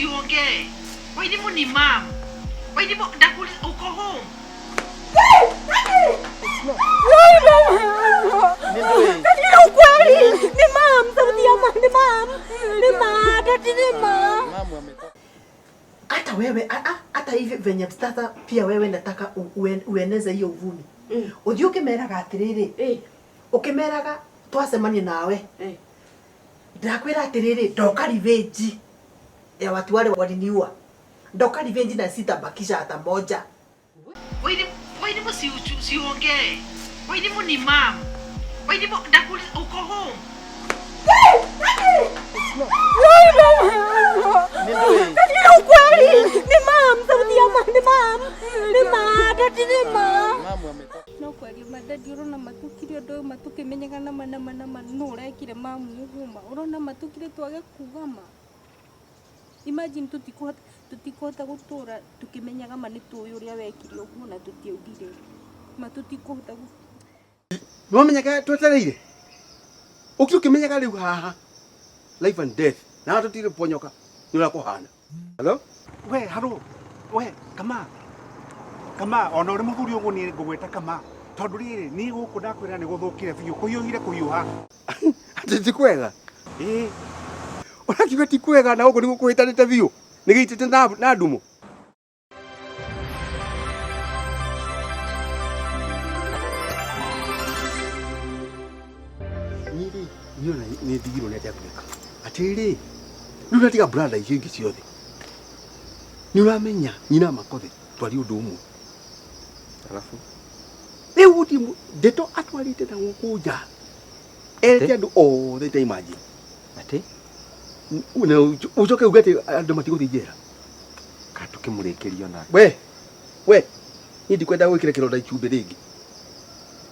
usiongee. Wailimu ni mom. Wailimu ndakuuliza uko home. Ni ukweli. Ni mom, sauti ya mom, ni mom. Ni mom, ni mom. Hata wewe hata hivi venye sasa pia wewe nataka ueneze hiyo uvumi. Uthi ukimeraga atiriri. Ukimeraga twasemanie nawe. Ndakwira atiriri ndoka revenge ya watu wale waliniua. Ndoka revenge na sitabakisha hata moja. Wailimu usiongee. Wailimu ni mom. Wailimu ndakuuliza uko home. Ni ukweli. Ni mom, sauti ya mom, ni mom. Ni mom, ni mom. No kweli madadi urona matukire ndo matukimenyaga na mana nurekire mamu huma urona matukire twage kugama. Imagine tutikuhota gutura tukimenyaga mani tuyu uria wekire uguo na tutiugire matutikuhota no menyaga twetereire ukiri ukimenyaga riu haha life and death na tutire ponyoka nura kuhana. Hello we haro we kama ona uri muthuri uguo ni ngugweta kama tondu riri ni guku ndakwira ni guthukire biu kuyuhire kuyuha ati kwega Unakiuga ti kwega na uko ni gukuhitanite biu ni giitite na ndumu. Niona ni digiro ni atakeka atiri nuna tiga brother ihingi ciothe ni uramenya nyina makothe twari undu umwe alafu riu ndi ndeto atwarite na gukuja ete andu othe ta imagine ati una ucoke ugate andu matiguthijera katukimurikirio na we ni ndikwenda gwikira kironda ichumbi ringi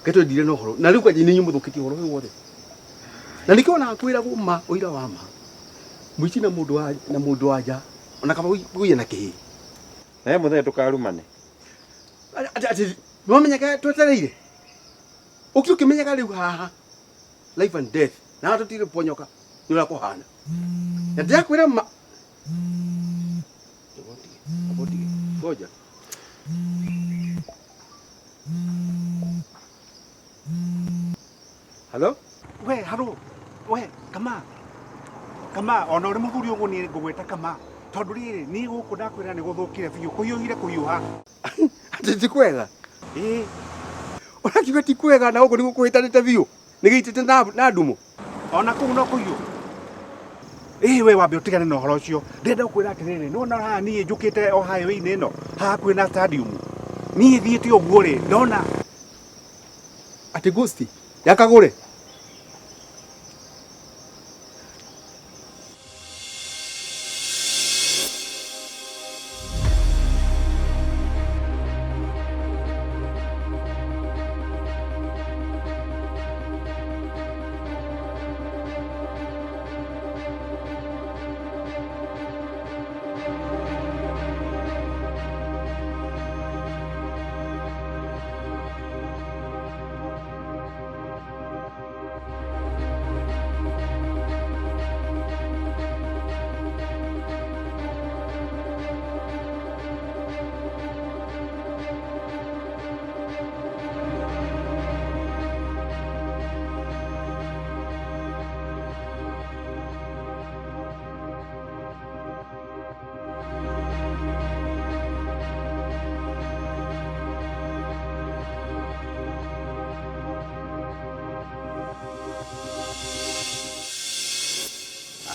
geto ndire no horo na riu kaje ni nyumuthukitie horo wothe na nikiona akwira guma oira wa ma mwici na mundu waja ona kama guye na kihi muthe tukarumane ati no menyaka twetereire ukiri ukimenyaga riu haha life and death na tutire ponyoka nura kuhana na ndakwira ma ngoja Hello we haro we kama ona uri muthuri uguo ni ngugweta kama tondu riri ni guku ndakwira ni guthukire biu kuyuhire kuyuha ati kwega unakiuga ti kwega na uko ni gukuhitanite biu ni giitite na ndumu ona kuu no kuyu we wambe utigane na horo ucio ndenda gukwira atiriri nona haha ni njukite o highway-ini ino haha kwina stadium ni thiite uguo ri ndona ati ghost ya Kagure.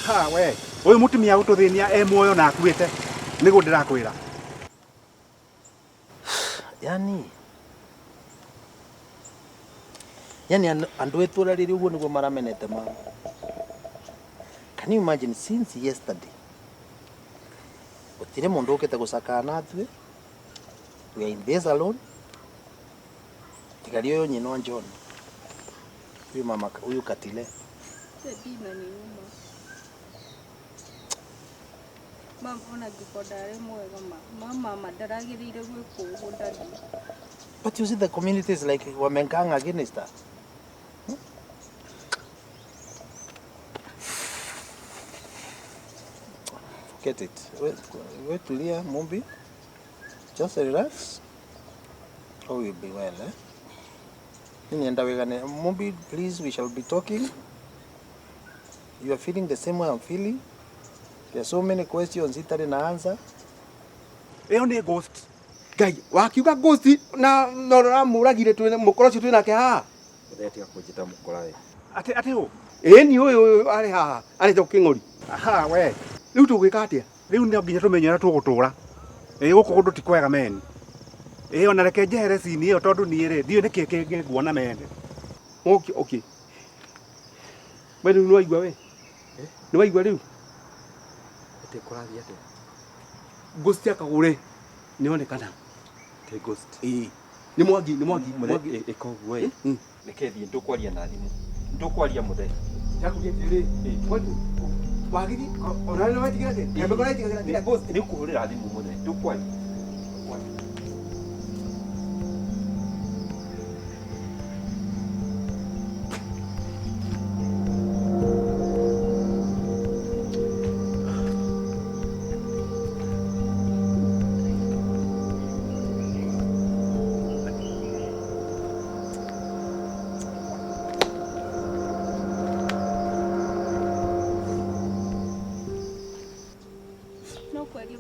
ha we uyu mutumia ututhinia muoyo na akuite nigu ndirakwira yani andu etura riri uguo niguo maramenete mama. Can you imagine since yesterday gutire mundu ukite gucakana atue we are in this alone tigari uyu nyino John uyu mama uyu katile sedina ni nyuma mama ona gikodare mwega mama madaragirire gwiko ndadi. But you see the community is like wamenganga against us. get it. Wait till here, Mumbi. Just relax. All will be well, eh? Mumbi, please, we shall be talking. You are feeling the same way I'm feeling. There are so many questions that I answer. Only a ghost. Guy, wakiuga ghost na norora muragire twene mukoro cio twina ke ha. Ndetiga kunjita mukora we. Ate ho. Ni uyu ari haha, ari to kingori. Aha, we. Riu tugwika atia? Riu ndio nginya tumenyera tugutura. Guku gundu ti kwega men. Ona reke njehere cini iyo tondu nie ri ndio niki kingi nguona mende. Okay. Wewe ni waigua we? Ni waigua riu? Ate kurathia ate. Ghost ya Kagure nionekana. Ke ghost. Ni mwangi. Ikoguo ĩ. Reke thiĩ ndũkwaria na thimũ. Ndũkwaria mũthee. Yakugia tiri. Kwani wagiri ona no matigira ke. Kambe kora itiga kira ghost. Nĩ ũkũhũrĩra thimũ mũthee. Ndũkwaria.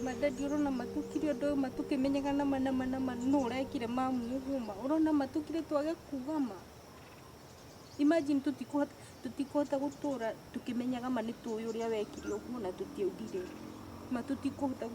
Madadi urona matukire ndo matukimenyaga nama no urekire mamu huma urona matukire twage kugama. Imagine tutikuhota gutura tukimenyaga ma nituyo uria wekire uguo na tutiugire matutikuhota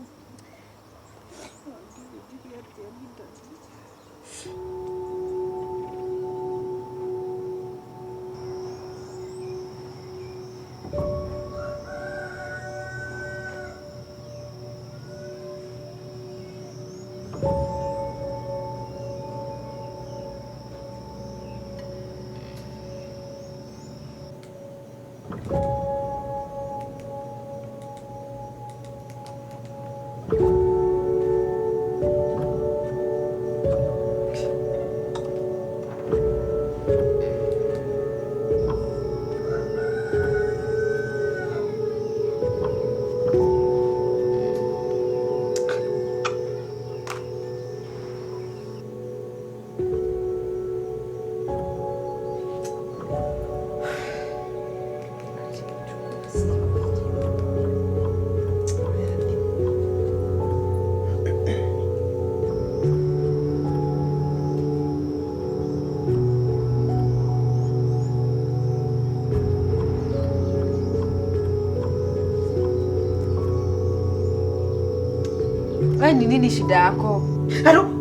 Wewe ni nini shida yako? Halo,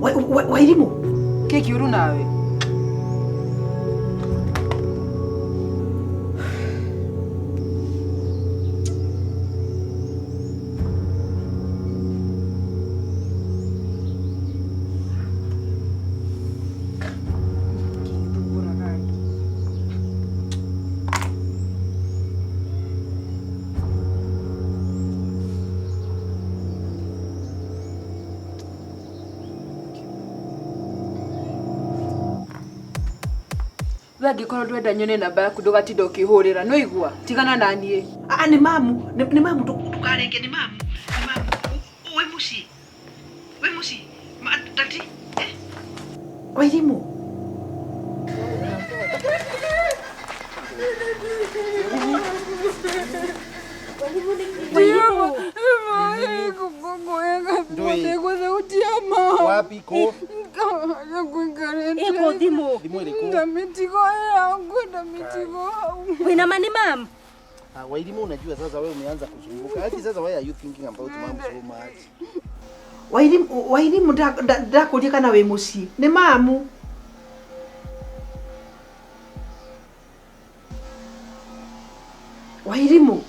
Wairimu. Keki uru nawe. Wagi kono ndwenda nyone namba yaku ndugatinda ukihurira no igua tigana na nie. Ni mamu, ni mamu Tukarenge ni mamu. We mushi. Tati. Wairimu. Wapi ko? Eko dimo. Wina mani mam. Wairimu, unajua sasa wewe umeanza kusumbuka. Hadi sasa why are you thinking about mom so much? Wairimu ndakuria kana we muci. Ni mamu. Wairimu.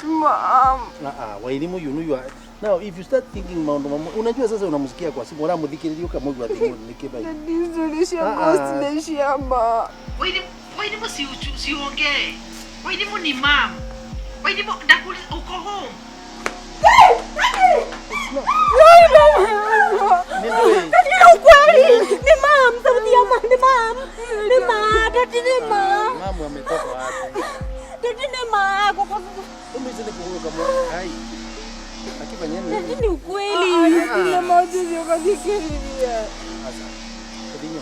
Mom. Wairimu, you know you are. Now if you start thinking mama, unajua sasa unamsikia kwa simu, unamdhikiriria kama mtu adhimu nikiba. Wairimu siongee. Wairimu ni mamu. Wairimu ndakuuliza uko home. Ukweli ni mam, sauti ya mama ni mam. Ni mam, tati ni mam. Mamu ametoka wapi? Tati ni mam, kwa zile kuhuka kama hai. Akifanya nini? Dadi ni ukweli. Ile majuzi ukafikiria. Sasa. Kudinyo.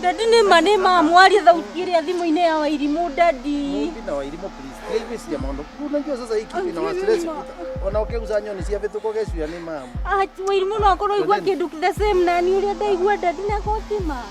Dadi ni mane mamwari thauti ya thimu ine ya Wairimu dadi. Mungi na Wairimu please. Hivi si maondo. Unajua sasa hiki ina stress. Wanaokeuza nyoni cia vituko gecu ya ni mama. Wairimu no akorwo igwa kindu the same nani uria ndaigua dadi na kotima.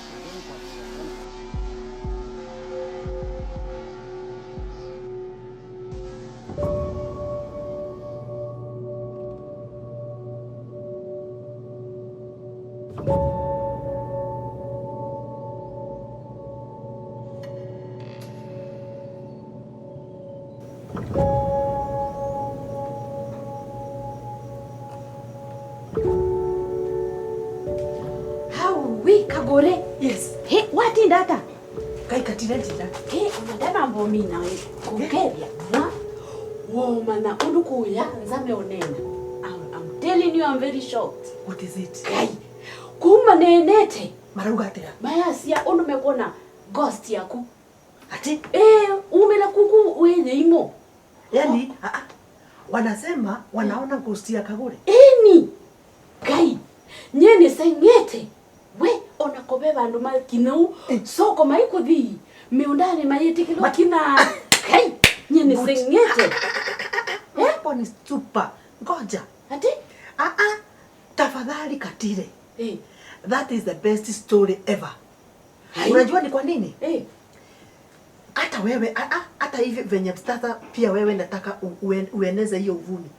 Kagure. Yes. He, what in data? Kai katira njira. He, unadama mbomi na we. Kukebya. Mwa. Wo mana unukuya nzame onena. I'm telling you I'm very shocked. What is it? Kai. Kuma nenete. Maruga atira. Maya siya mekona ghost yaku. Ati? Umela kuku wenye imo. Yani, wanasema wanaona ghost ya Kagure. Ni. Kai. Nyene sengete. We ona kobe bandu makinau soko maikuthi miundani mayitikilo kina kai nyene sengete hapo ni super ngoja ati tafadhali katire that is the best story ever. Unajua ni kwa nini? Hata wewe hata hivi venye sasa pia wewe nataka ueneze hiyo uvumi.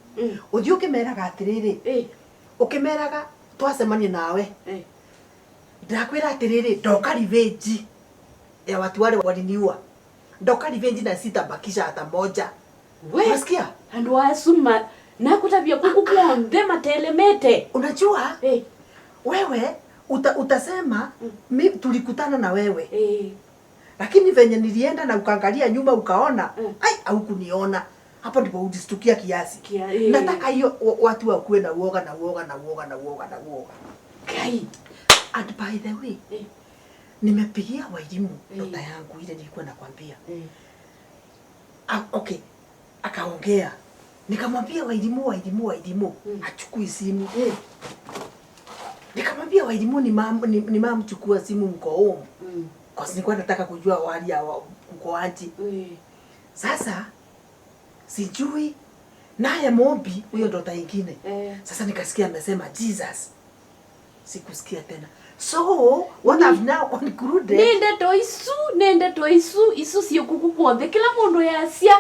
Ujue ukimeraga atiriri ukimeraga twasemanie nawe ndakwira atiriri ndoka revenge ya watu wale waliniua. Ndoka revenge na sitabakisha hata moja. Unasikia? Andu wasuma na kutabia kuku kwa ndema telemete. Unajua? Wewe utasema mimi tulikutana na wewe. Lakini venye nilienda na ukaangalia nyuma ukaona au kuniona. Hapo ndipo ujistukia kiasi. Nataka hiyo watu wakuwe na uoga na uoga na uoga na uoga na uoga. Kai. And by the way, nimepigia Wairimu nota yangu ile nilikuwa nakwambia. Okay. Akaongea. Nikamwambia Wairimu achukue simu. Nikamwambia Wairimu ni mama chukua simu mko home. Kwa sababu nilikuwa nataka kujua wali ya mko aje. Sasa sijui naye mombi huyo ndoto nyingine. Sasa nikasikia amesema Jesus. Sikusikia tena. So, what I've now concluded... Nende to isu siyo kuku kuonde. Kila mundu ya asia.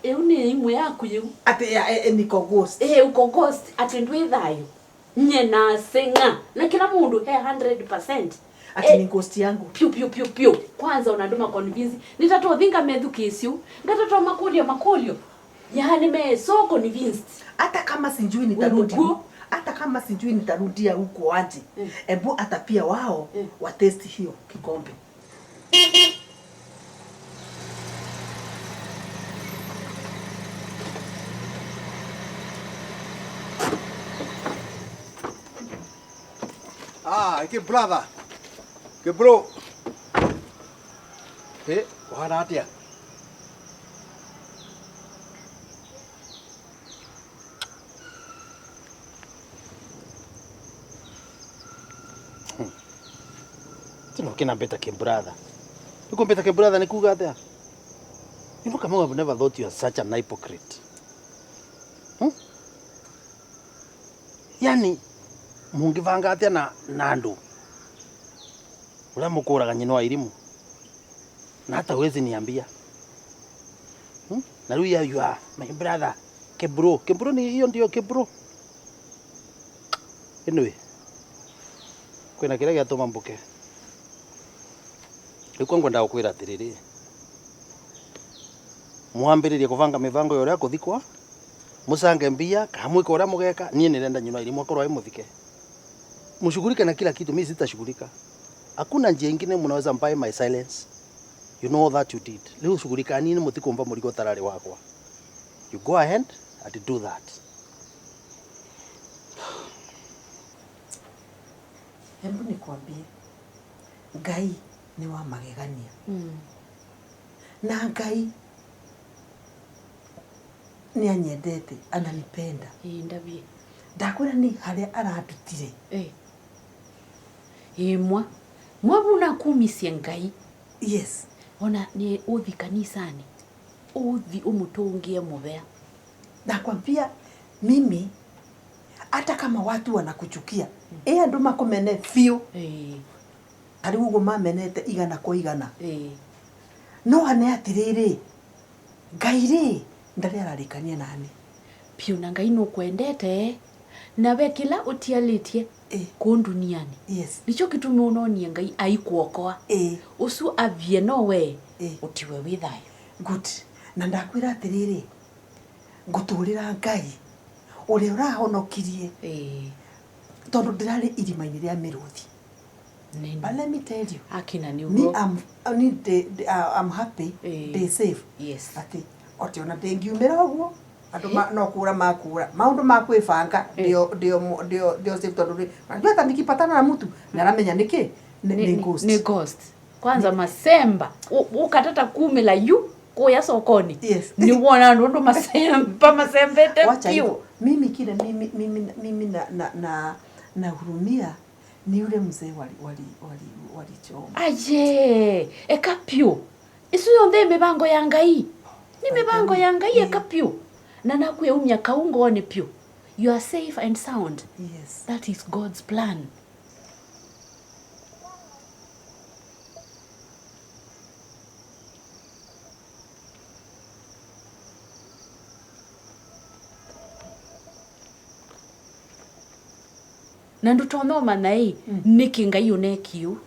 Une imwe yaku yu. Ate niko ghost. Uko ghost. Ate ndwe dhayo. Nye na senga. Na kila mundu 100%. Ate ni ghost yangu. Piu. Kwanza unaduma convince. Nitatoa thinga medhu kesiu. Ngatatoa makolio. Yani me so convinced. Hata kama sijui nitarudi. Hata kama sijui nitarudia huko aje. Ebu hata pia wao wa test hiyo kikombe. Ke brother. Ke bro. Wahana atia. Tino kina beta ke brother. Uko beta ke brother ni kuga atia. You know kama I've never thought you are such an hypocrite. Yani mungivanga atia na andu. Ula mukuraga nyino wa Wairimu. Na hata wezi niambia. Na ruya you are my brother. Ke bro ni hiyo ndio ke bro. Anyway. Kwena kile gya toma mbuke. Iko ngwenda gukwira atiriri. Muambiririe kuvanga mivango yore akuthikwa. Musange mbia kamwiko ora mugeka nie nirenda nyino Wairimu akorwo muthike. Mshughulike na kila kitu, mimi sitashughulika. Hakuna njia nyingine mnaweza mbaye my silence. You know that you did. Leo shughulika nini mutikomba murigo tarari wakwa. You go ahead and do that. Hebu nikwambie. Ngai ni wa magegania. Na Ngai ni anyendete ananipenda. Ndabie. Ndakwira ni haria aradutire. Mwabuna kumisie Ngai. Yes. Ona ni uthi kanisani. Uthi umutungie mubea. Nakwambia mimi hata kama watu wanakuchukia, andu makomene fio. Ari ugo mamenete igana kwa igana. No ane atiriri. Ngai ri ndari ararikania nani. Pio na Ngai no kwendete. Nawe kila utialitie kunduniani. Yes. Nicho kitu munonie Ngai aikuokoa. Usu avie no we. Utiwe withayo. Good. Na ndakwira atiriri. Nguturira Ngai. Uri urahonokirie. Tondu ndirari irima-ini ria miruthi. But let me tell you. Akina ni me, ugo. I'm happy. They safe. Yes. Ati oti ona ndengiumira uguo. Andu no kura makura. Maundu makwibanga ndio safe tondu najua hata nikipatana na mtu naramenya niki ni ghost. Ni ghost. Kwanza masemba ukatata kumila yu kuya sokoni. Yes. Ni wona ndo masembete pio. Mimi kile mimi na hurumia ni yule mzee wali choma. Aje, ekapio. Isu yonde mibango ya Ngai. Ni mibango ya Ngai ekapio. Na nakwe umya kaungo one pio. You are safe and sound. Yes. That is God's plan. Na ndutonoma nai niki Ngai onekio.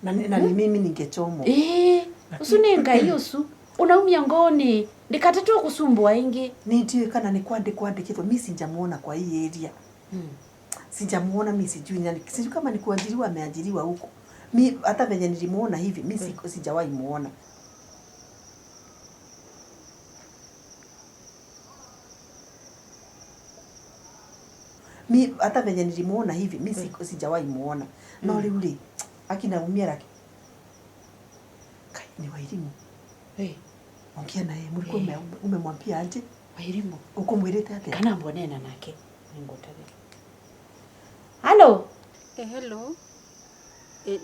Na ni mimi ningechomo. Usu ni Ngai usu. Unaumia ngoni. Ndikatatu kusumbua ingi. Ndio kana ni kwandikithwa mimi sinjamuona kwa hii area. Sinjamuona mimi sijui nani. Sijui kama ni kuajiriwa ameajiriwa huko. Mimi hata venye nilimuona hivi mimi sijawahi muona. Mimi hata venye nilimuona hivi mimi sijawahi muona. No riuli akina umia raki. Kai ni wairimu. Ongea naye mlikuwa umemwambia aje? Wairimu. Ukumwirite ate? Kana mbonena nake. Ningotabe. Hello. Hello.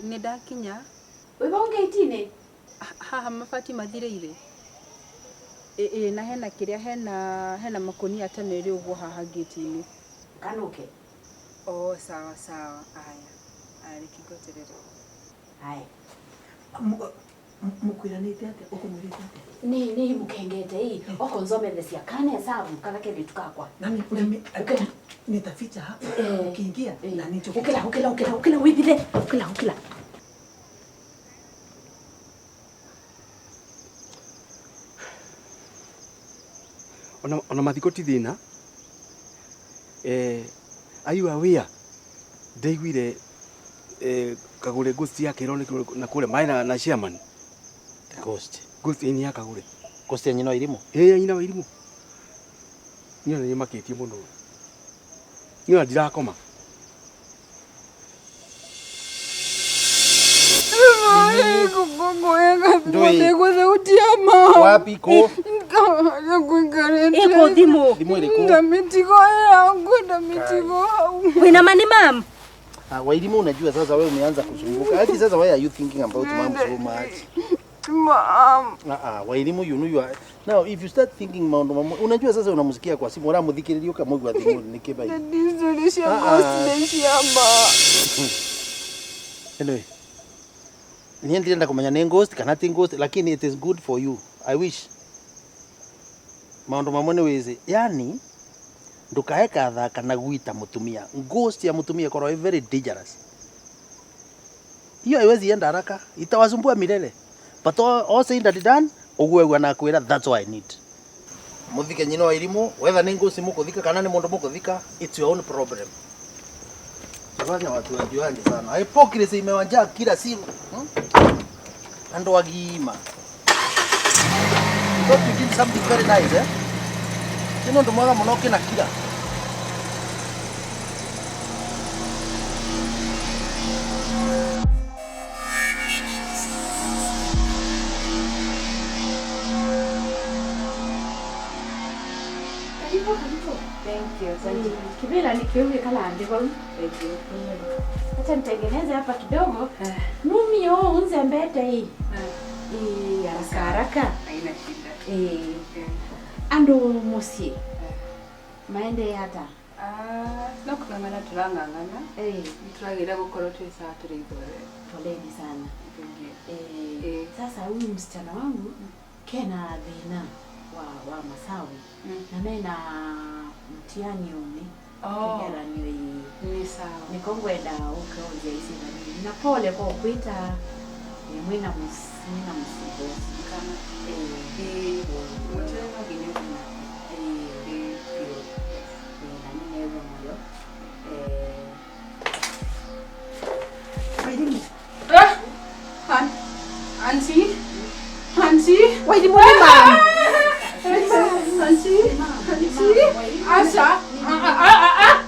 Ni ndakinya. Wibonge itine. Haha mabati mathireire. Na hena kiria hena makoni atanere uguo haha gate-ini. Kanuke. Sawa. Aya kigoterere. Hai. Mukwiranite ate? Ukumwirite ate? Ni mukengete hii. Oko nzomethesia kane sabu kalake litukakwa. Nami nitaficha hapa. Ukiingia na nicho. Ukila withire. Ukila. Ona mathiko ti thina. Ayu awia ndeiguire Kagure ghost yake irone na kule maina na chairman. Ghost ni ya Kagure. Ghost ya nyina irimu. Nyina wa irimu. Nyina ni makitie muno. Nyina ndirakoma. Wapi ko? Eko thimo. Ndamitigo yangu ndamitigo. Wina mani mam. Wairimu unajua sasa wewe umeanza kusumbuka. Hadi sasa why are you thinking about mom so much? Mom. Wairimu you are. Now if you start thinking mom unajua sasa unamusikia kwa simu ora muthikiririo kama mugwa thimu nikiba hivi. Ndizolisha ghost ndeshamba. Anyway. Niye ndirenda kumenya ni ghost kana ti ghost lakini it is good for you. I wish. Maundu mamwe ni wizi. Yani ndukaeka thaka na gwita mutumia. Ghost ya mutumia korwa very dangerous. Hiyo haiwezi enda haraka. Itawasumbua milele. But all said and done, ugwe na kwira that's what I need. Muthike nyino wa irimu, whether ni ghost mukuthika kana ni mundu mukuthika, it's your own problem. Sifanya watu wajuaje sana. Hypocrisy imewajaa kila siku. Ando wagima. But you did something very nice, Sino ndo mwaga munoke na kila. Karibu. Thank you. Asante. Kibela ni kiume kala andiko. Thank you. Acha nitengeneze hapa kidogo. Numi unze mbete hii. Haraka. Haina shida. Ando mosi. Maende hata. No kung'ang'ana turang'ang'ana. Turagira gukorwo twi sawa turi igore. Poleni sana. Sasa huyu msichana wangu kena thina wa masawi na mena mtihani ume kigera ni sawa nikongwenda ukaonje isi na pole kwa kuita ni mwina msibo kama mtihani gine kuna na nini hivyo moyo Wairimu. Hansi, Wairimu ni mama.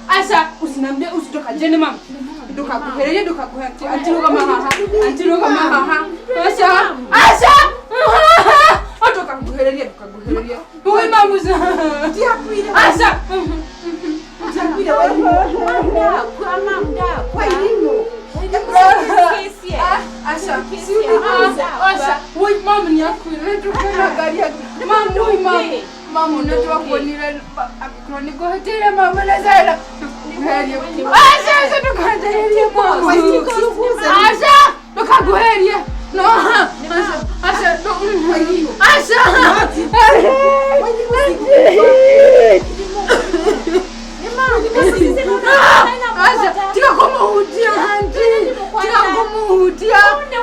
Asa, usinambie usitoka jeni mama. Ndoka kuhereje ndoka kuhati. Antiroga mahaha. Asa. Otoka kuhereje. Wewe mamuza. Asa. Nitakwira Wairimu. Wairimu. Asa, woi mama ni akwira tukana gari yake. Mama unatoa kuonile akroni gohetele mama na zaila. Asa tukahereje mama. Asa tukaguhereje. No. Asa Wairimu. Asa. Tika kumuhutia hanti.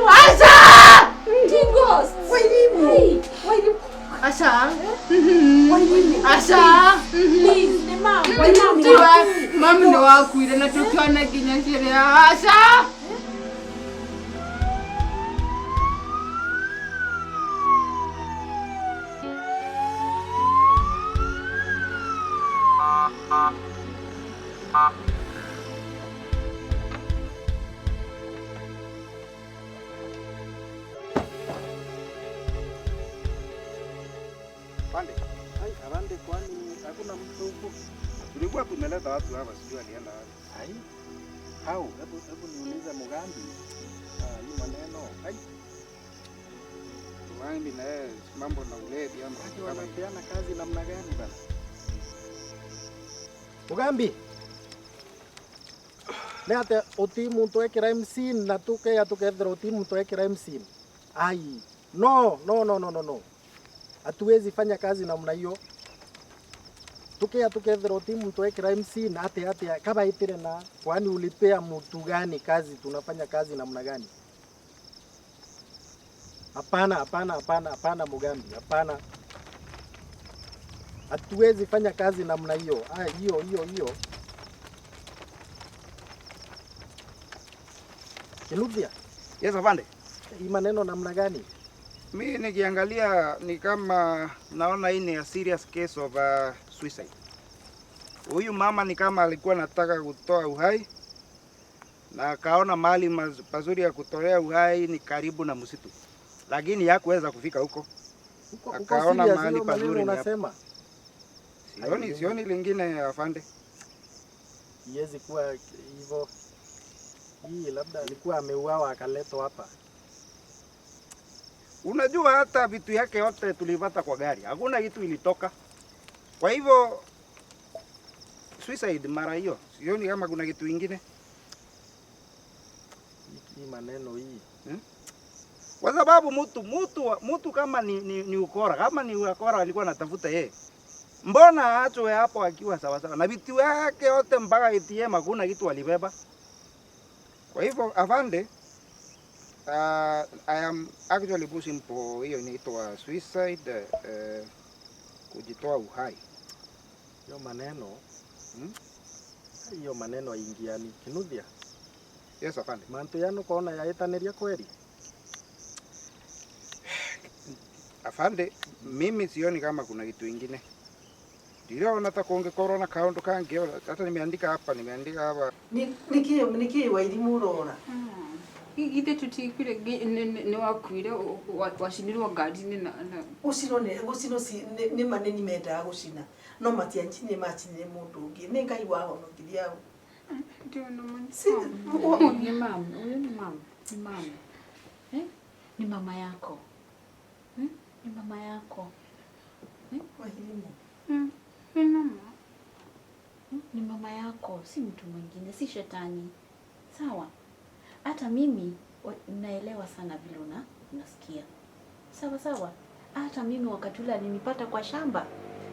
Asa! Tingos. Wairimu. Asa. Please, the mom. Mama ndo wakwire na tukiona kinya sheria. Asa! Avande kwani hakuna mtu huko? Tulikuwa tumeleta watu hapa sijui alienda wapi. Hai. Hebu niulize Mugambi. Hii maneno. Hai. Mugambi na yeye mambo na ulevi ama kama wanapeana kazi namna gani bana? Mugambi. Nete otimu twekera MC na tuke atukethera otimu twekera MC. Ai. No. Hatuwezi fanya kazi namna hiyo. Tukethera timu tuwekera MC na ate kaba itire na kwani ulipea mtu gani kazi tunafanya kazi namna gani? Hapana Mugambi, hapana. Hatuwezi fanya kazi namna hiyo. Hiyo. Kinuthia. Yes, afande. Hii maneno namna gani? Mimi nikiangalia ni kama naona hii ni a serious case of suicide. Huyu mama ni kama alikuwa anataka kutoa uhai na akaona mahali pazuri ya kutolea uhai ni karibu na msitu, lakini hakuweza kufika huko. Akaona mahali pazuri unasema. Sioni lingine afande. Yezi kuwa hivyo. Hii labda alikuwa ameuawa akaletwa hapa. Unajua hata vitu yake yote tulipata kwa gari. Hakuna kitu ilitoka. Kwa hivyo suicide mara hiyo. Sioni kama kuna kitu kingine. Hii maneno hii. Kwa sababu mtu kama ni ukora, kama ni ukora alikuwa anatafuta yeye. Mbona aachwe hapo akiwa sawa sawa? Na vitu yake yote mpaka ATM hakuna kitu alibeba. Kwa hivyo afande, I am actually pushing for hiyo inaitwa suicide, kujitoa uhai. Hiyo maneno hiyo maneno aingiani Kinuthia. Yes afande. Mantu yanu kona yaetaneria kweli? Afande, mimi sioni kama kuna kitu kingine. Ndio nataka kuonge corona kaunto kange hata nimeandika hapa. Niki Wairimu urora. Ithe tutikire ni wakuire washinirwo ngari-inĩ na gucino si ni maneni mendaga gucina no matianjini macinire mundu ungi ni ngai wahonokithia au ndiona mama. Ni mama, huyo ni mama. Ni mama. Ni mama yako. Ni mama yako. Wahirimu. Ni mama. Ni mama yako, si mtu mwingine, si shetani. Sawa? Hata mimi naelewa sana vile unasikia. Sawa. Hata mimi wakati ule alinipata kwa shamba,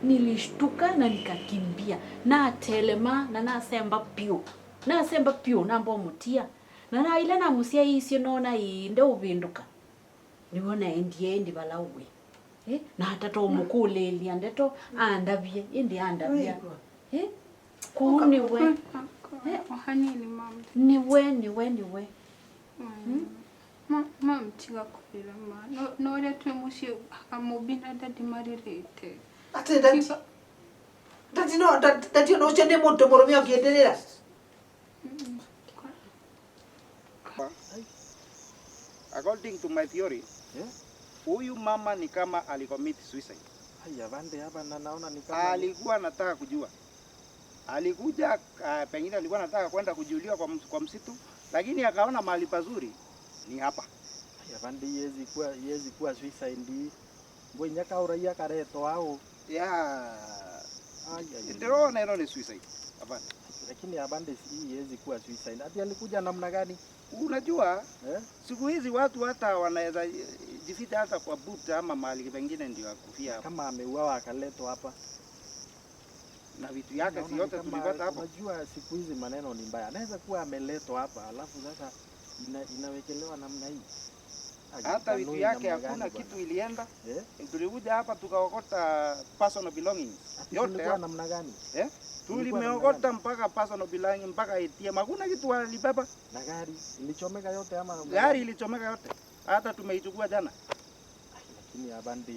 nilishtuka na nikakimbia. Na telema na nasemba pio. Nasemba pio nambo mutia. Na ile na musia hii sio naona inde ubinduka. Niwona endi balauwe. Na hata to mukule liandeto andavye indi andavya. Kuni we. Hanini mama. Niwe. Mama tiga kupira ma. No ile tu mushi amubina dadi marirete. Ate dadi no chende moto moromia kiendelea. According to my theory, huyu mama ni kama alicommit suicide. Haya bande hapa na naona ni kama alikuwa anataka kujua. Alikuja pengine alikuwa anataka kwenda kujulia kwa msitu, lakini akaona mahali pazuri ni hapa. Haya bande yezi kuwa suicide. Ngwe nyaka uraia kareto au. Ndio na ni suicide. Hapana. Lakini abande hii yezi kuwa suicide. Ati alikuja namna gani? Unajua siku hizi watu hata wanaweza jificha hata kwa buta ama mahali pengine ndio akufia hapa. Kama ameuawa akaletwa hapa na vitu yake si yote tulipata hapa. Unajua siku hizi maneno ni mbaya. Anaweza kuwa ameletwa hapa alafu sasa inawekelewa namna hii. Hata vitu yake hakuna kitu ilienda. Tulikuja hapa tukaokota personal belongings. Yote kwa namna gani? Tulimeokota mpaka personal belongings mpaka ATM. Hakuna kitu walibeba. Na gari ilichomeka yote ama gari ilichomeka yote. Hata tumeichukua jana. Lakini abandi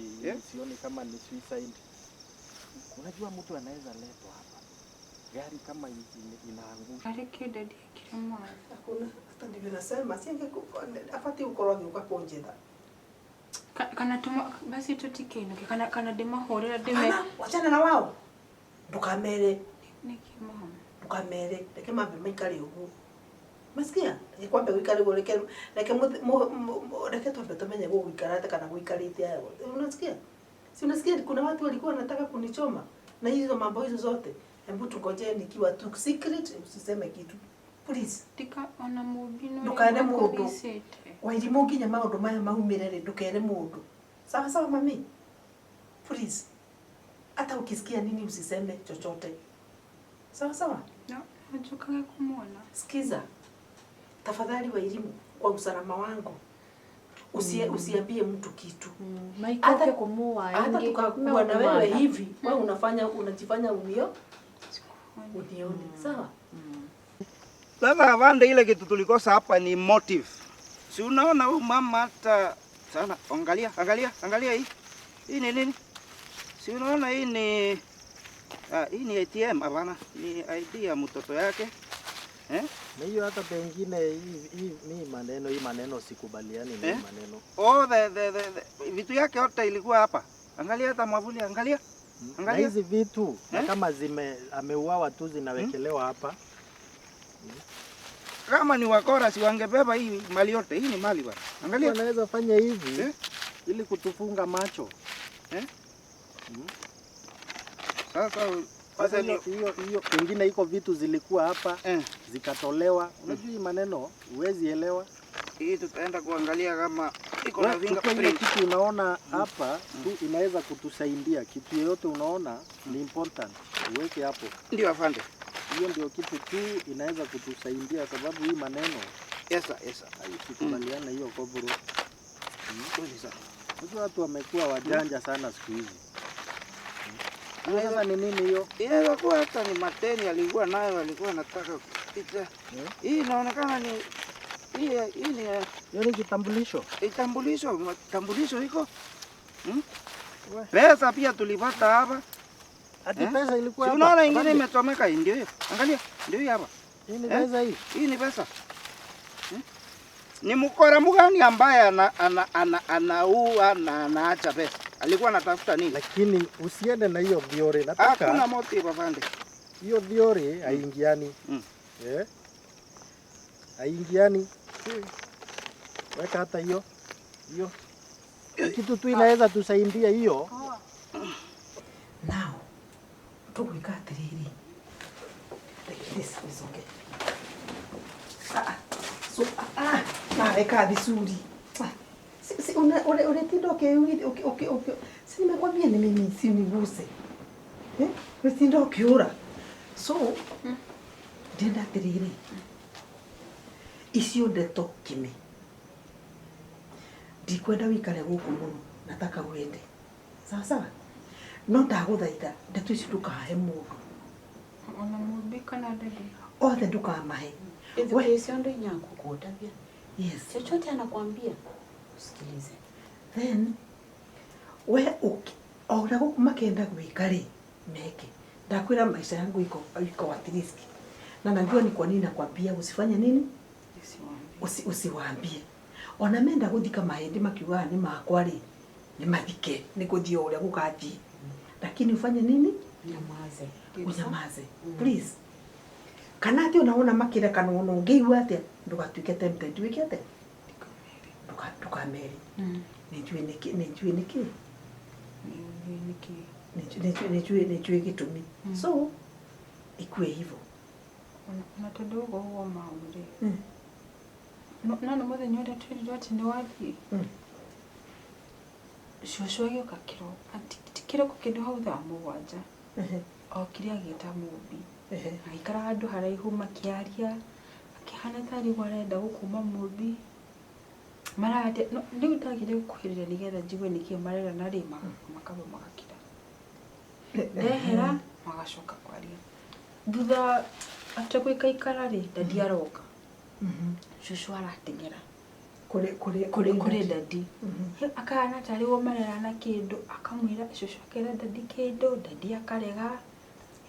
sioni kama ni suicide. Unajua mtu anaweza letwa hapa. Gari kama inaangusha. Alikida dia kirema. Hakuna hata ndivyo nasema singe afati ukorogi ukaponjeda. Kana tuma basi tutikeno kana dema horera deme. Wachana na wao. Ndukamere. Nikimama. Ndukamere. Leke mambe maikali ugu. Masikia? Nikwambia wikali go leke leke tu tumenye go wikarata kana wikarite hapo. Unasikia? Si unasikia kuna watu walikuwa wanataka kunichoma na hizo mambo hizo zote. Hebu tungoje nikiwa tu secret usiseme kitu. Please. Tika ona mubino. Ndukane mundu. Wairimu nginya maundu maya maumirere ndukere mundu. Sawa mami. Please. Hata ukisikia nini usiseme chochote. Sawa? No, najukaga kumuona. Sikiza. Tafadhali Wairimu kwa usalama wangu. Usiambie mtu kitu. Maikoke kumua hata tukakuwa na wewe hivi, wewe unajifanya unioni. Sawa? Sasa bande ile kitu tulikosa hapa ni motive. Si unaona huyu mama hata sana angalia hii. Hii ni nini? Si unaona hii ni ATM hapana, ni ID ya mtoto yake. Na hiyo hata pengine hii maneno sikubaliani na maneno. Vitu yake yote ilikuwa hapa. Angalia hata mwavuli, angalia. Na hizi vitu kama ameuawa tu zinawekelewa hapa. Kama ni wakora si wangebeba hii mali yote. Hii ni mali bwana. Angalia. Wanaweza fanya hivi ili kutufunga macho. Sasa hiyo pengine iko vitu zilikuwa hapa zikatolewa. Unajua hii maneno huwezi elewa. Hii tutaenda kuangalia kama iko na fingerprint. Kitu unaona hapa tu inaweza kutusaidia. Kitu yoyote unaona ni important. Uweke hapo. Ndio afande. Hiyo ndio kitu tu inaweza kutusaidia sababu hii maneno. Yes. Tukubaliana hiyo kobro. Kweli sana. Sasa watu wamekuwa wajanja sana siku hizi. Sasa ni nini hiyo? Inaweza kuwa hata ni mateni alikuwa nayo, alikuwa anataka kupita. Hii inaonekana ni hii ni kitambulisho. Kitambulisho iko. Pesa pia tulipata hapa. Hadi pesa ilikuwa hapa. Unaona ingine imechomeka ndio hiyo. Angalia, ndio hii hapa. Hii ni pesa hii. Hii ni pesa. Ni mkora mgani ambaye anaua na anaacha pesa? Alikuwa anatafuta nini? Lakini usiende na hiyo theory. Nataka hakuna motive afande. Hiyo theory haingiani. Haingiani. Weka hata hiyo. Kitu tu inaweza tusaidia hiyo. Now, tukuika atiriri. This is okay. Naweka vizuri. Si unatindo okay. Si nimekwambia ni mimi si uniguse. Unatindo ukiura. So, ndenda atiriri. Icio ndeto kimi. Ndikwenda wikare guku muno, nataka wende. Sawa? No ndaguthaitha ndeto ici ndukahe mundu. Ona mubi kana ndege. Othe ndukamahe. Wewe sio ndo nyangu kutabia. Yes. Chochote anakuambia usikilize. Then we ora guku makenda gwikari meke. Ndakwira maisha yangu iko at risk. Na najua ni kwa nini nakwambia usifanye nini? Usiwaambie. Ona menda guthika mahindi makiuga ni makwa ri ni mathike ni kuthio uria gukathi. Lakini ufanye nini? Unyamaze. Please. Kana ati unaona makira kana unongeigua atia ndugatuike tempted wiki atia. Ndukameri. Nijue gitumi. So ikue hivyo. Na tondu huo maumire. No muthenya uria twirire ati ni wathie. Shosho agioka kiro ati kiroko kindu hau thaa mugwanja. Okire agita mubi. Aikara handu haraihu makiaria akihana tari warenda gukuma mubi. Marade no riu ndagire kuhirira nigetha njigwe niki marera na rima makaba magakira. Ndehera magacoka kwaria. Thutha after kuikaikara ri dadi aroka. Shushu aratengera kuri dadi. Akana tari wo marera na kindu akamwira shushu akera dadi kindu dadi akarega.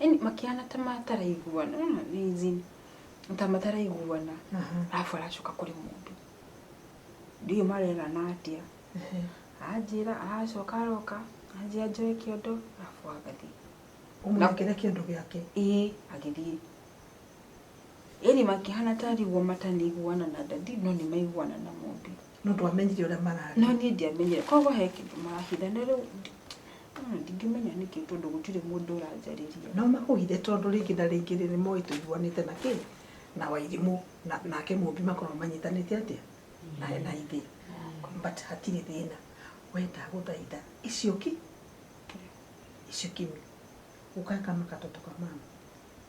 Eni makiana tamatara iguana ni zini. Tamatara iguana. Alafu aracoka kuri mundu. Ndiyo marera na atia. Ajira aracoka aroka ajia njoe kiondo alafu agathi. Umwakira kiondo giake. Agithie. Eri makihana tari wo matani iguana na dadi no ni maiguana na mumbi. No twamenyire uria marari. No ni ndiamenyire. Kogo heke marahithana riu ndingimenya niki tondu gutire mundu uranjariria. No makuhithe tondu ringi na ringi ni moito iguanite na ki na wairimu nake mumbi makorwo manyitanite atia na ithi. But hatire thina. Wenda guthaitha icio kimi. Ukaka kama katoto kama mama.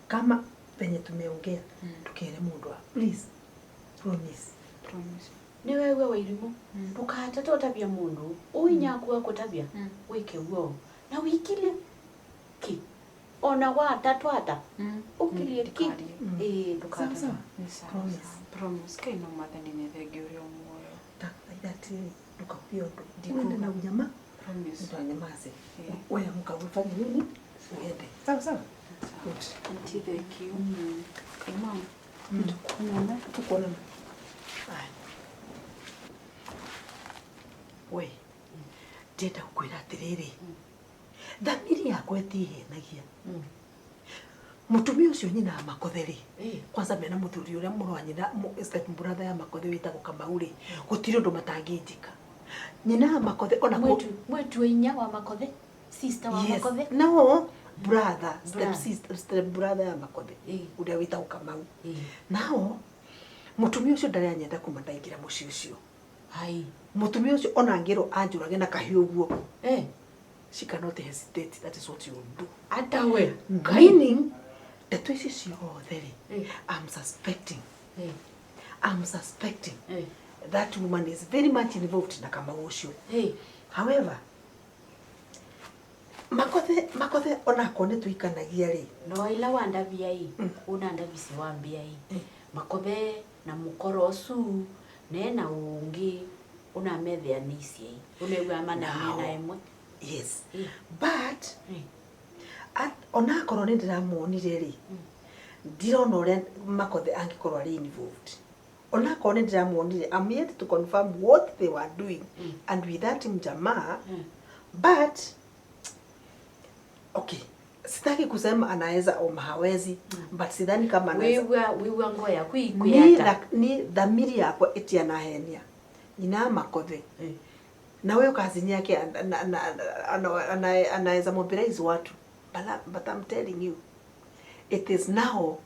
Kama penye tumeongea tukere mundu please promise. Ni wewe wairimu ndukahata totabia mundu uinyaku wako tabia wike uo na wikile ki ona wa tatwata ukilie ki ndukahata promise kaino mathani ne thege uri omuoyo takati ndukapiondo ndikwenda na unyama promise ndanyamaze wewe mkafanya nini uende sawa good thank you kama tukuonana we ndenda kukwira atiriri thamiri yakwa etihenagia mutumia ucio nyina Makothe ri kwanza mena muthuri uria murwanyina step brother ya Makothe witagwo Kamau ri gutiri undu matangijika nyina Makothe ona mwetu inya wa Makothe sister wa Makothe no brother step brother ya Makothe uria witagwo Kamau nao mutumia ucio ndari anyenda kumandaingira muci ucio hai mutumia ucio ona ngiro anjurage na kahiu guo she cannot hesitate. That is what you will do. Atawe meaning the twist you there. I'm suspecting that woman is very much involved in Kamau ucio. However, Makothe ona kone tuikanagia ri no ila wanda biai una ndabisi wambia Makothe na mukorosu nena ungi una methia nisi unewa mana mena emwe yes but ona korone ndiramuonire ri ndirona uria Makothe angikorwo ari involved Ona kone ndiamuonire, I'm yet to confirm what they were doing and with that mjamaa but okay, sitaki kusema anaweza au hawezi but sidhani kama anaweza. Wewe ngoya kuikuyata ni dhamiri yako eti anahenia ina makothe na wewe kazi yake anaweza mobilize watu but I'm telling you it is now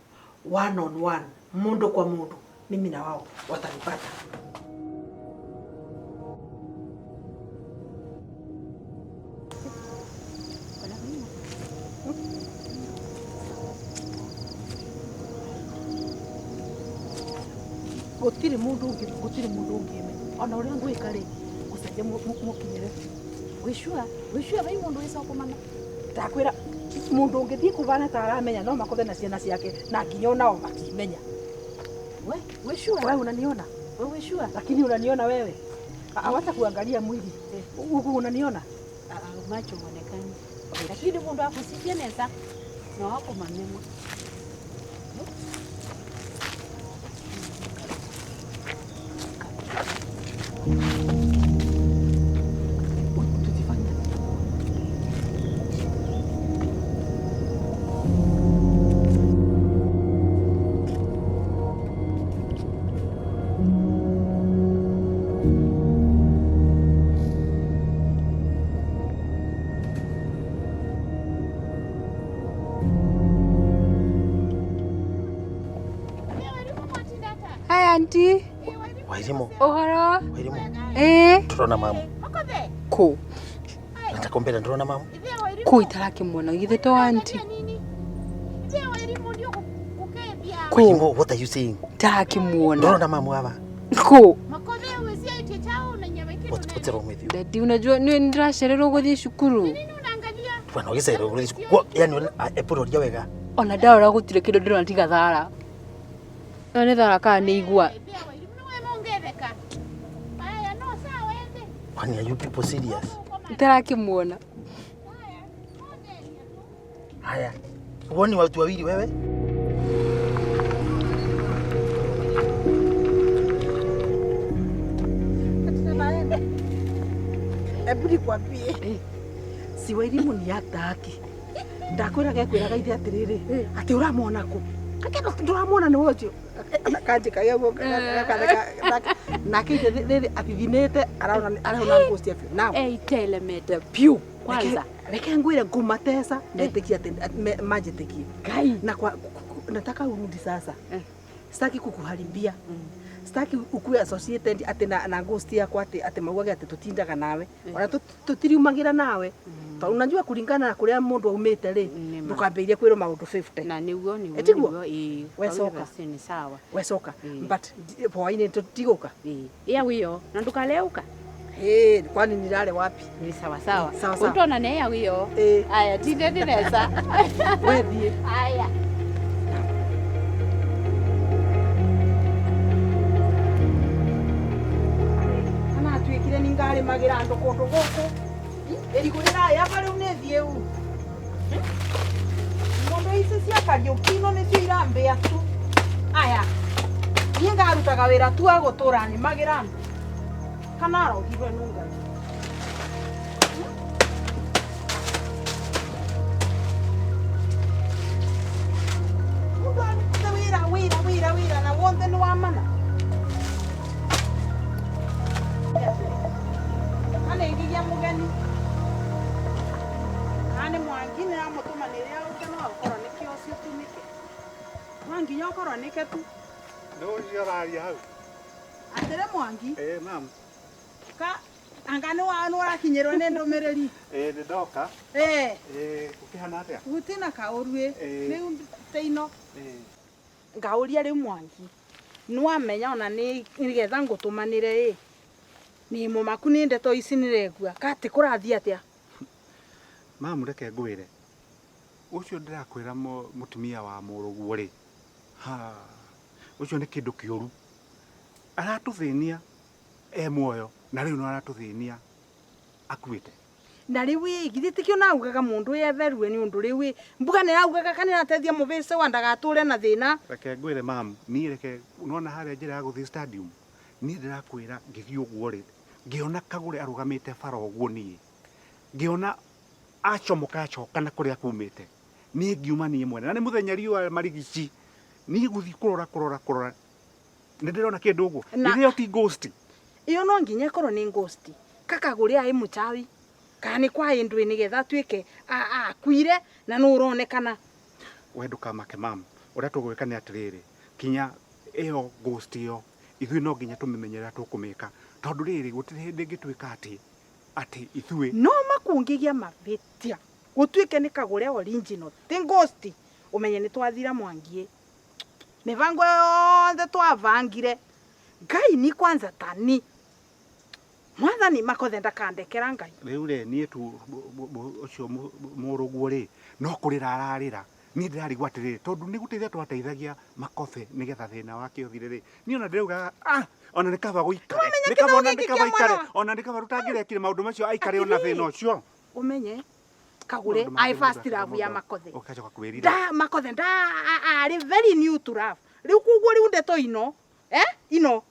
one on one, mundu kwa mundu, mimi na wao watanipata. Gutiri mundu ungi ona uria ngwika ri gucenjia mukinyire wishua bai mundu wisa kumana ndakwira mundu ungithii kuvana ta aramenya no makothe na ciana ciake na nginya onao makimenya. Wishua wewe unaniona wishua lakini unaniona wewe hawata kuangalia mwili huku unaniona macho muonekani lakini mundu akusifia neza na wako mamemo. Auntie. Wairimu. Ohara. Wairimu. Turona mamu. Ko. Natakombera turona mamu. Ko itarake muona githe to auntie. Wairimu, what are you saying? Tarake muona. Turona mamu hapa. Ko. What's wrong with you? Daddy, unajua ni ndirasherero guthii cukuru. Bwana ugisero guthii cukuru. Yani eporo ria wega. Ona ndara gutire kindu ndirona tiga thara. None thara ka ni igua. Kwani are you people serious? Ntarake muona. Haya. Uone watu wawili wewe? Ebudi kwambie si Wairimu ni ataki ndakwira gekwiraga ithe atiriri ati uramona ku kakeno turamona ni wojo kanje kayego na kide riri atithinete araona ngosti afyo now telemete piu kwanza reke ngwire ngumatesa ndetekia majitekie kai na kwa nataka urudi sasa sitaki kukuharibia sitaki ukue associated ati na ngosti yako ati mauage ati tutindaga nawe ona tutiriumagira nawe to unajua kulingana na kuria mundu aumite ri ndukambeirie kwiro maundu 50 na niguo wesoka ni sawa wesoka but poaine tutiguka ya wiyo na ndukaleuka kwani nilale wapi ni sawa sawa utona ne ya wiyo aya tinde ndireza wethi aya twikire ningari magira ndo kundu guku erigurira ya bari unethie u ngondo ici cia kariukino ni cio irambia tu aya nie ngarutaga wira tu agutura ni magira ndo kana arogirwe nunga wira na wonde ni wa mana ngigia mugeni ane mwangine ya mutuma ni ria ukeno akoro nikio cio tunike mwanginya akoro nike tu ndo njararia hau atere mwangi mam ka angane wa anu arakinyirwo ni ndumiriri ni ndoka ukihana atia gutina kaurue riu teino ngauria ri mwangi nwamenya ona ni getha ngutumanire ni mumaku ni ndeto ici niregua kati kurathia atia mamu reke ngwire ucio ndirakwira mutumia wa muruguo ri ucio ni kindu kiuru aratuthinia muoyo na riu no aratuthinia akuite na riwi githiti na ugaga mundu yetherwe ni undu riwi mbuga ni augaga kana atethia mubece wa ndagature na thina reke ngwire mam ni reke unaona haria njira ya guthi stadium ni ndirakwira ngithii uguo ri ngiona Kagure arugamite fara uguo ni ngiona acomoka acokana kuria kumite ni ngiuma ni mwene na ni muthenya riua marigici ni guthi kurora ni ndirona kindu uguo ni ti ghost iyo no nginya korwo ni ghost Kagure ai muchawi kana kwa indwe ni getha twike akuire na no uronekana we ndukamake mam uria tugwika ni atiriri kinya iyo ghost iyo ithui no nginya tumimenyera tukumika tondu riri gutire hindi ngitwika ati ithui no makungigia mabitia gutwike ni Kagure original ti ghost umenye ni twathira mwangie mivango yothe twavangire ngai ni kwanza tani mwathani makothe ndakandekera ngai riu ri nie tu ucio muruguo ri no kurira ararira ni ndirarigwa atiriri tondu ni gutithia twateithagia makothe nigetha thina wake uthire ri ni ona ndirauga ona ni kaba guikare ni kaba ona ni kaba ikare ona ni kaba rutangirekire maundu macio aikare ona thina ucio umenye Kagure I first love ya makothe ukachoka kwirira da makothe da ari very new to love riu kuguo riu ndeto ino ino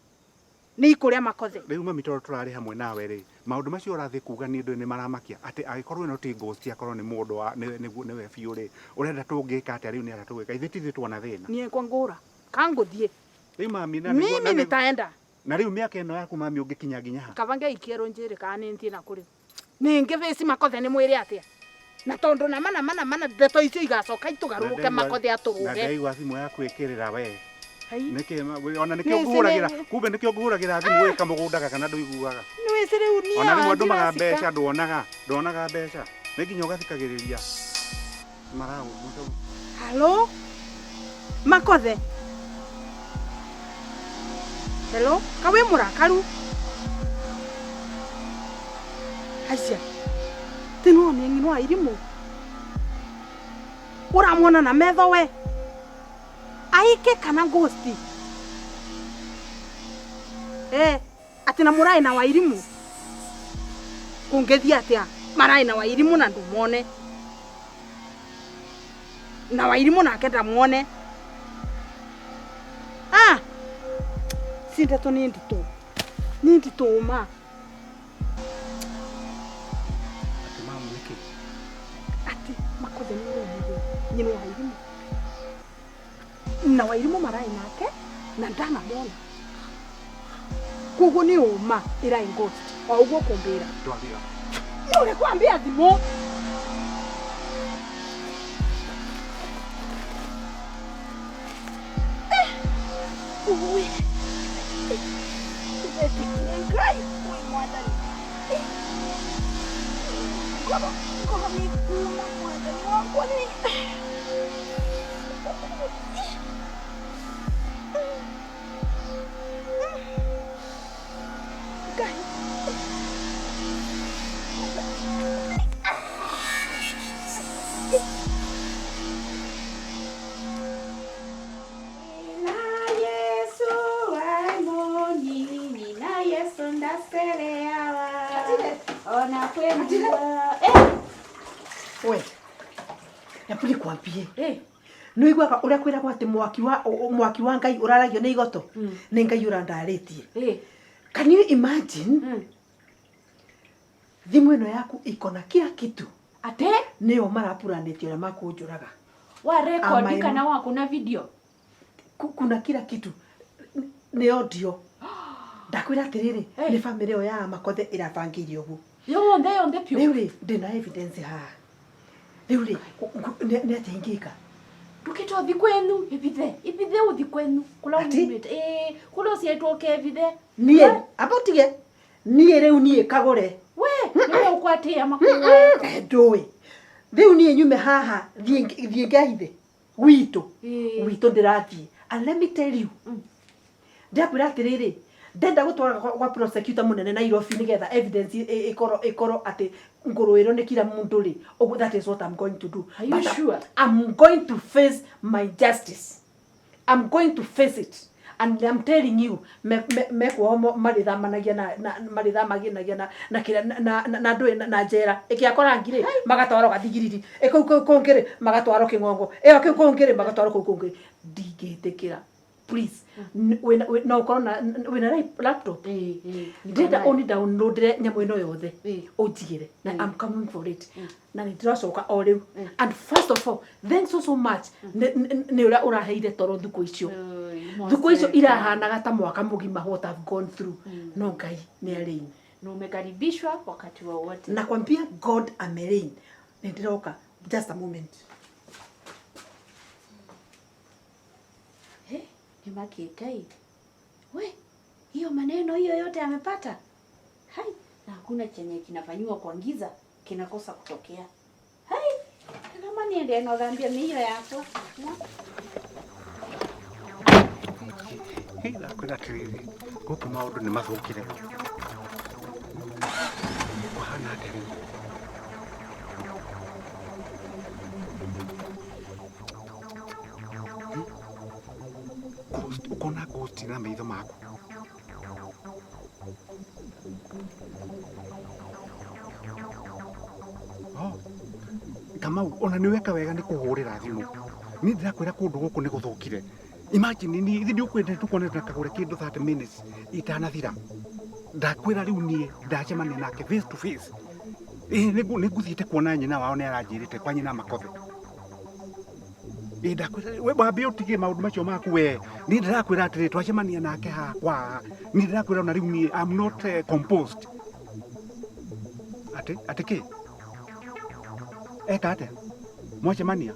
ni ikuria makothe riu mami toro turari hamwe nawe ri maundu macio urathi kuga ni ndu ni maramakia ati agikorwo ino ti ghost akorwo ni mundu wa niwe biu ri urenda tungika ati riu ni ara tugika ithithi tuona thina ni kwa ngura kanguthie riu mami na mimi nitaenda na riu miaka ino yaku mami ungikinya ginya ha kavange ikiero njiri kana ntie na kuri ningi face makothe ni mwiri atia na tondu na mana ndeto icio igacoka itugaruruke makothe aturuge na ngai wa thimu yaku ikirira we niki ona nikio nguhuragira kumbe nikio nguhuragira thimu wika mugundaga kana nduiguaga ni wicire unia ona rimwe ndumaga mbeca ndonaga mbeca ni nginya ugathikagiriria marau halo makothe hello kawe murakaru aisha tino ni ngino airimu uramwona na metho we aike kana ghost ati na murai na wairimu kungethia atia marai na wairimu na ndumone na wairimu na kenda muone sinda to ni ndito ma makothe ni wairimu na wairimu marai nake na ndana mona kugu ni uma ira ghost wa ugo kumbira twambia yule kwambia thimo uwe ngai kui mwadani Kama mikuna mwadani wangu ni Gai we yapuli kwambie no igwaga uria kwiragwo ati mwaki wa ngai uraragio ni igoto ni ngai urandaritie can you imagine thimu ino yaku ikona kila kitu ate nio marapuranitio na makunjuraga wa record kana wako na video kuna kila kitu ni audio ndakwira atiriri ni family yo ya makothe irabangirio ugu yonde pio riu ndina evidence ha riu ni atingika tukito thikwenu ibithe uthi kwenu kula umite kula sietwo ke ibithe nie abatige nie riu nie Kagure we niwe ukwatia makuwa ndui riu nie nyume haha thie ngahithe wito ndirathie and let me tell you ndakwira atiriri ndenda gutwara kwa prosecutor munene Nairobi nigetha evidence ikoro ati nguruiro ni kila mundu ri ogu that is what I'm going to do. Are you sure? I'm going to face my justice. I'm going to face it. and I'm telling you me kwa marithamanagia na ndwe na njera ikiakora ngire magatwaro gathigiriri ikau kongere magatwaro kingongo iyo kiu kongere magatwaro kuu kongere ndigetekera please no ukorona wina laptop ndenda only download nyamu ino yothe ujigire na I'm coming for it na ndiracoka o riu and first of all thanks so much ni ura uraheire toro thuko icio irahanaga ta mwaka mugima what I've gone through no ngai ni arĩi na umekaribishwa wakati wowote nakwambia God amerĩi ndiroka just a moment Makikai. We, hiyo maneno hiyo yote amepata. Hai, na hakuna chenye kinafanywa kwa giza kinakosa kutokea. Hai, kama niende ng'ambia ni hiyo yako. Hila kwenda kiriri. Guku maundu ni mathukire. Kuhana atiri. Ukona ghost na maitho maku. Kama ona niweka wega ni kuhurira thimu. Ni ndirakwira kundu guku ni guthukire. Imagine ni ithi ndiukwenda tukoneta Kagure kindu 30 minutes itanathira. Ndakwira riu nie ndacemania nake face to face. Niguthiite kuona nyina wao ni aranjirite kwa nyina Makothe. Ndakwira we babe utige maundu macio maku we ni ndirakwira atiri twacemania nake hakwa ni ndirakwira ona riu nie I'm not composed. Ati eka ate mwacemania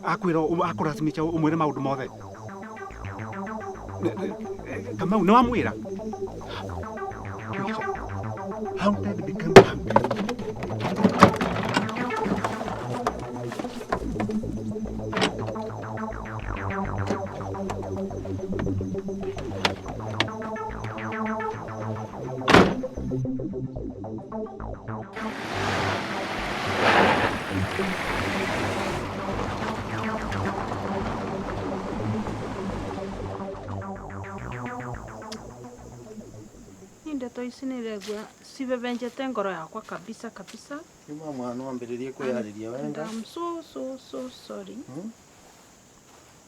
akwira akurasimicha umwire maundu mothe kama ni wamwira how did it become ndeto ici niregua cibebenjete ngoro yakwa kabisa. Nyuma mwana wambiririe kwihariria wenda. I'm so sorry.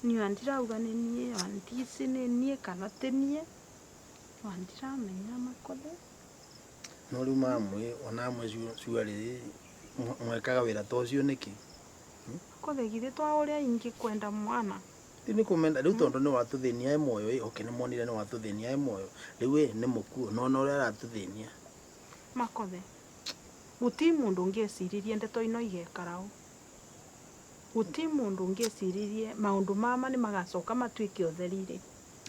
Ni andirauga ni nie andisi ni nie kana tenie. Andiramenya Makothe. No riu mamwe ona amwe ciuariri mwekaga wira ta ucio niki. Makothe githe twa uria ingi kwenda mwana. Tini kumenda riu tondu ni watuthinia moyo okay ni monire ni watuthinia moyo riu ni mukuo no no ria ratuthinia Makothe guti mundu ngeciririe ndeto ino igekarao guti mundu ngeciririe maundu mama ni magacoka matuike otherire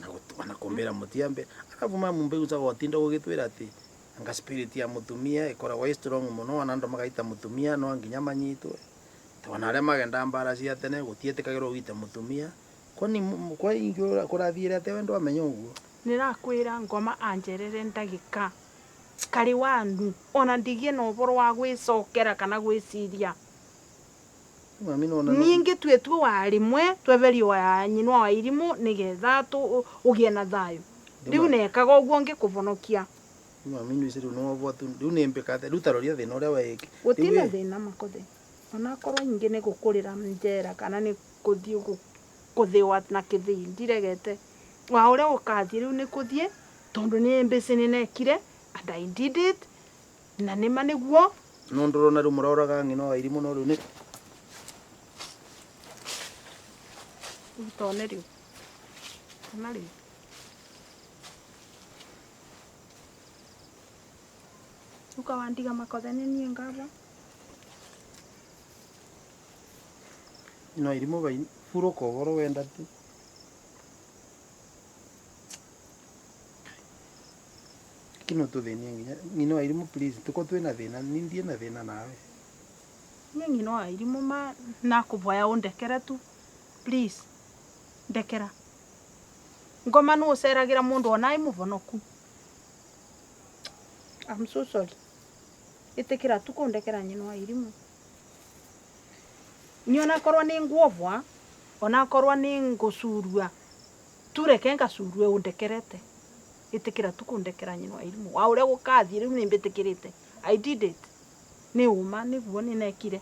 na gutwana kumbira mutiambe arabu mamu mbegu za gotinda gugitwira ati anga spirit ya mutumia ikoragwo strong muno anando magaita mutumia no nginya manyitwe twana aria magenda mbara cia tene gutietikagirwo wite mutumia kwani kwa ingio kurathire ate wendo amenye uguo nirakwira ngoma anjerere ndagika kari wandu ona ndigie no boro wa gwicokera kana gwiciria mami no na ningi twetu warimwe tweverio ya nyinwa wa irimu nigetha tu ugie na thayo riu nekaga uguo ngikuvonokia mami no isiru no botu riu nimbikate riu taroria thina uria weke gutina thina Makothe ona korwo ingi ni gukurira njera kana ni kuthii kuthiwa na kithii ndiregete wa uria ukathii riu ni kuthii tondu ni mbese ni nekire and I did it na nima niguo no ndorona riu murauraga ngino wa irimu no riu ni utone riu kana riu ukawandiga Makothe ni nie ngava no irimu bai furo kogoro wenda tu kino tu thenia nginya ngino irimu please tuko twina thina nindie na thina nawe nyingi no irimu ma nakuvoya undekere tu please ndekera ngoma no useragira mundu ona imuvonoku I'm so sorry itikira tu kundekera nyino wa irimu niona korwa ni nguovwa ona korwa ni ngucurua tureke ngacurue undekerete itikira tukundekera nyino irimu wa uria gukathie riu ni mbitikirite I did it ni uma niguo ni nekire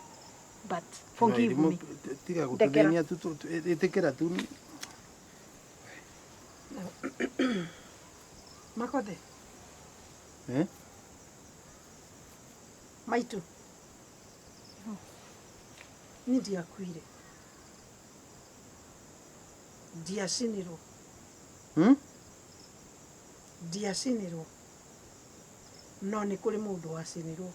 but forgive me tiga gututhenia tu itikira tu Makothe maitu ni ndiakuire ndiacinirwo ndiacinirwo no nĩ kũrĩ mũndũ wacinirwo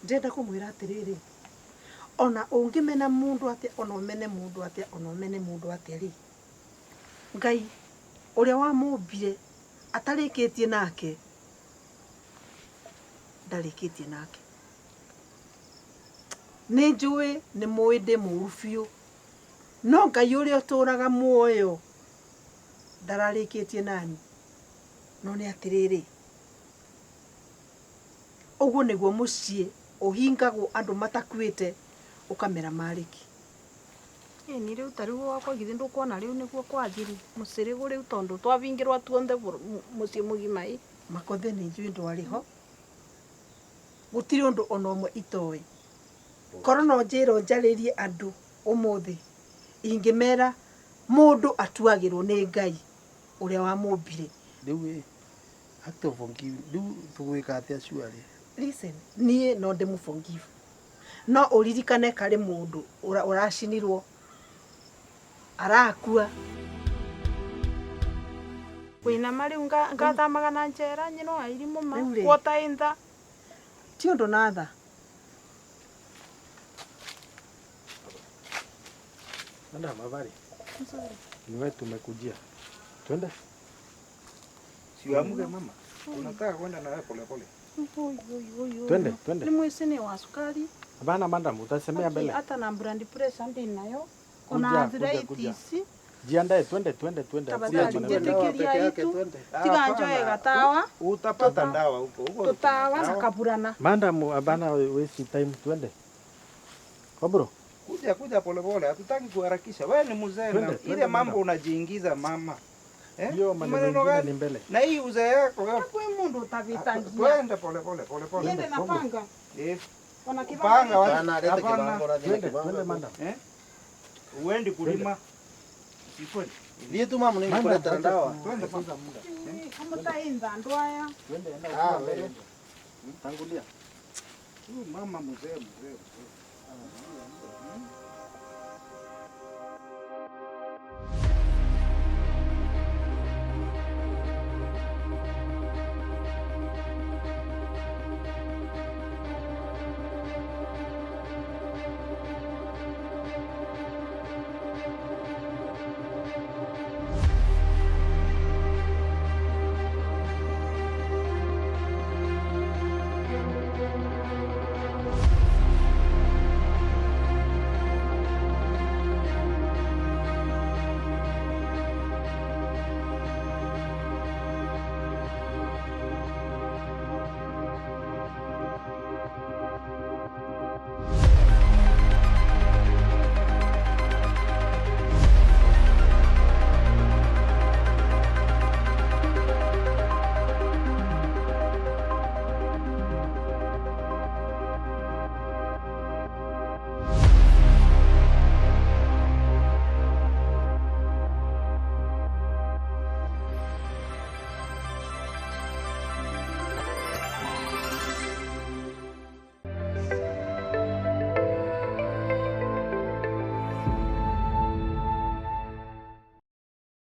ndĩrenda kũmwĩra atĩrĩrĩ ona ũngĩmena mũndũ atĩa ona ũmene mũndũ atĩa ona ũmene mũndũ atĩa rĩ Ngai ũrĩa wamũmbire atarĩkĩtie nake ndarĩkĩtie nake nĩ njũĩ nĩ mũĩ ndĩ mũũru biũ no Ngai ũrĩa ũtũũraga muoyo ndararĩkĩtie nani no nĩ atĩrĩrĩ ũguo nĩguo mũciĩ ũhingagwo andũ matakuĩte ũkamera marĩki ni riu tariu wakwa githi ndukuona riu niguo kwathiri musirigu riu tondu twavingirwa tuonthe mucii mugima i Makothe nĩ njũĩ ndwarĩ ho gũtirĩ ũndũ ona ũmwe itoĩ korwo no njĩra njarĩrie andũ ũmũthĩ ingĩmera mũndũ atuagĩrwo nĩ Ngai ũrĩa wamũmbire riu act of forgive riu tugwika atia ciarĩ listen niĩ no ndĩmũforgive no ũririkane karĩ mũndũ ũracinirwo arakua wĩnama riu ngathamaga na njera nyino wa irimu ma kuota intha ti ũndũ na tha Madam, habari? Ni wewe tumekujia. Twende. Siamuke mama. Unataka kwenda na wewe pole pole. Twende. Ni mwesini wa sukari. Hapana madam, utasemea mbele. Hata na blood pressure ndi nayo. Kuna arthritis. Jiandae, twende. Tiga njoe gatawa. Utapata dawa huko. Tutawa na kaburana. Madam, hapana waste time, twende. Bro. Kuja pole pole, hatutaki kuharakisha. Wewe ni mzee na ile mambo unajiingiza mama. Hiyo maneno mengine ni mbele. Na hii uzee yako yote. Kwa mundu utavitangia. Twende pole pole. Twende na panga. Wana kibanga wana leta kibanga twende madam. Uendi kulima. Sikweli. Ndiye tu mama ni kuleta dawa. Twende kwanza muda. Kama taenda ndwaya. Twende enda mbele. Tangulia. Mama mzee.